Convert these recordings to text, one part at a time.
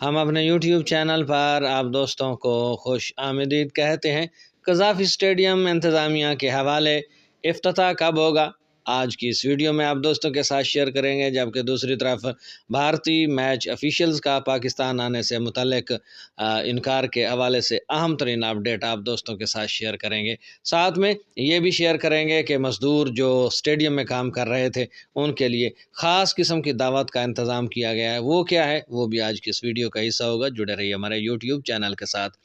ہم اپنے YouTube channel پر آپ دوستوں کو خوش آمدید کہتے ہیں۔ قذافی اسٹیڈیم انتظامیہ کے حوالے افتتاح کب ہوگا؟ آج کی اس ویڈیو میں آپ دوستوں کے ساتھ شیئر کریں گے، جبکہ دوسری طرف بھارتی میچ افیشلز کا پاکستان آنے سے متعلق انکار کے حوالے سے اہم ترین اپڈیٹ آپ دوستوں کے ساتھ شیئر کریں گے۔ ساتھ میں یہ بھی شیئر کریں گے کہ مزدور جو اسٹیڈیم میں کام کر رہے تھے ان کے لیے خاص قسم کی دعوت کا انتظام کیا گیا ہے، وہ کیا ہے وہ بھی آج کی اس ویڈیو کا حصہ ہوگا۔ جڑے رہیے ہمارے یوٹیوب چینل کے ساتھ۔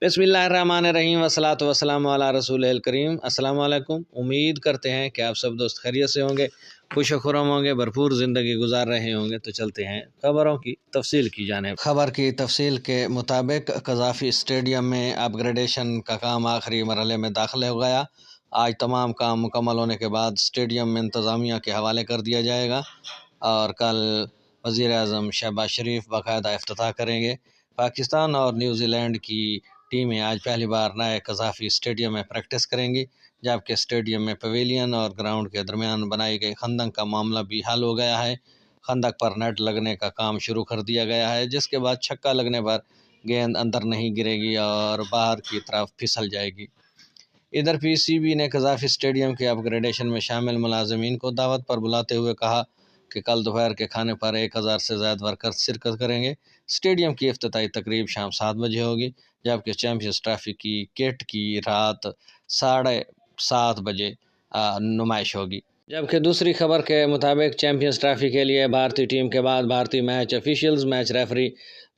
بسم اللہ الرحمن الرحیم، والصلاۃ والسلام علی رسول الکریم۔ السلام علیکم، امید کرتے ہیں کہ آپ سب دوست خیریت سے ہوں گے، خوش و خرم ہوں گے، بھرپور زندگی گزار رہے ہوں گے۔ تو چلتے ہیں خبروں کی تفصیل کی جانب۔ خبر کی تفصیل کے مطابق قذافی اسٹیڈیم میں اپ گریڈیشن کا کام آخری مرحلے میں داخل ہو گیا۔ آج تمام کام مکمل ہونے کے بعد اسٹیڈیم انتظامیہ کے حوالے کر دیا جائے گا اور کل وزیر اعظم شہباز شریف باقاعدہ افتتاح کریں گے۔ پاکستان اور نیوزی لینڈ کی ٹیمیں آج پہلی بار نئے قذافی اسٹیڈیم میں پریکٹس کریں گی، جبکہ اسٹیڈیم میں پویلین اور گراؤنڈ کے درمیان بنائی گئی خندق کا معاملہ بھی حل ہو گیا ہے۔ خندق پر نیٹ لگنے کا کام شروع کر دیا گیا ہے، جس کے بعد چھکا لگنے پر گیند اندر نہیں گرے گی اور باہر کی طرف پھسل جائے گی۔ ادھر پی سی بی نے قذافی اسٹیڈیم کے اپ گریڈیشن میں شامل ملازمین کو دعوت پر بلاتے ہوئے کہا کہ کل دوپہر کے کھانے پر 1000 سے زائد ورکرز شرکت کریں گے۔ اسٹیڈیم کی افتتاحی تقریب شام 7 بجے ہوگی، جبکہ چیمپئنز ٹرافی کی کٹ کی رات 7:30 بجے نمائش ہوگی۔ جبکہ دوسری خبر کے مطابق چیمپئنز ٹرافی کے لیے بھارتی ٹیم کے بعد بھارتی میچ افیشلز، میچ ریفری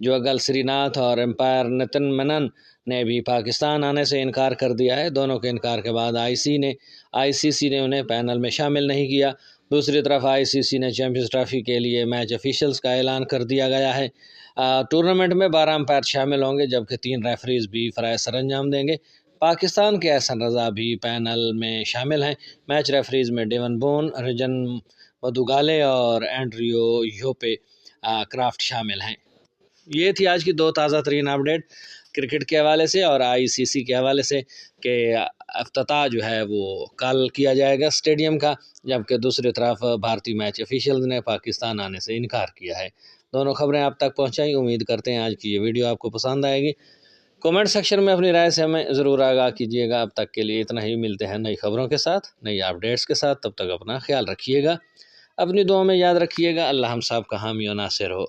جوگل سری ناتھ اور امپائر نتن مینن نے بھی پاکستان آنے سے انکار کر دیا ہے۔ دونوں کے انکار کے بعد آئی سی سی نے انہیں پینل میں شامل نہیں کیا۔ دوسری طرف آئی سی سی نے چیمپئنز ٹرافی کے لیے میچ افیشلز کا اعلان کر دیا گیا ہے۔ ٹورنامنٹ میں 12 امپائر شامل ہوں گے، جبکہ 3 ریفریز بھی فرائض سر انجام دیں گے۔ پاکستان کے احسن رضا بھی پینل میں شامل ہیں۔ میچ ریفریز میں ڈیون بون، رجن مدوگالے اور اینڈریو یوپے کرافٹ شامل ہیں۔ یہ تھی آج کی 2 تازہ ترین اپڈیٹ کرکٹ کے حوالے سے اور آئی سی سی کے حوالے سے کہ افتتاح جو ہے وہ کل کیا جائے گا اسٹیڈیم کا، جبکہ دوسری طرف بھارتی میچ افیشلز نے پاکستان آنے سے انکار کیا ہے۔ دونوں خبریں آپ تک پہنچائیں۔ امید کرتے ہیں آج کی یہ ویڈیو آپ کو پسند آئے گی۔ کومنٹ سیکشن میں اپنی رائے سے ہمیں ضرور آگاہ کیجیے گا۔ اب تک کے لیے اتنا ہی، ملتے ہیں نئی خبروں کے ساتھ، نئی اپڈیٹس کے ساتھ۔ تب تک اپنا خیال رکھیے گا، اپنی دعاؤں میں یاد رکھیے گا۔ اللہ ہم سب کا حامی و ناصر ہو۔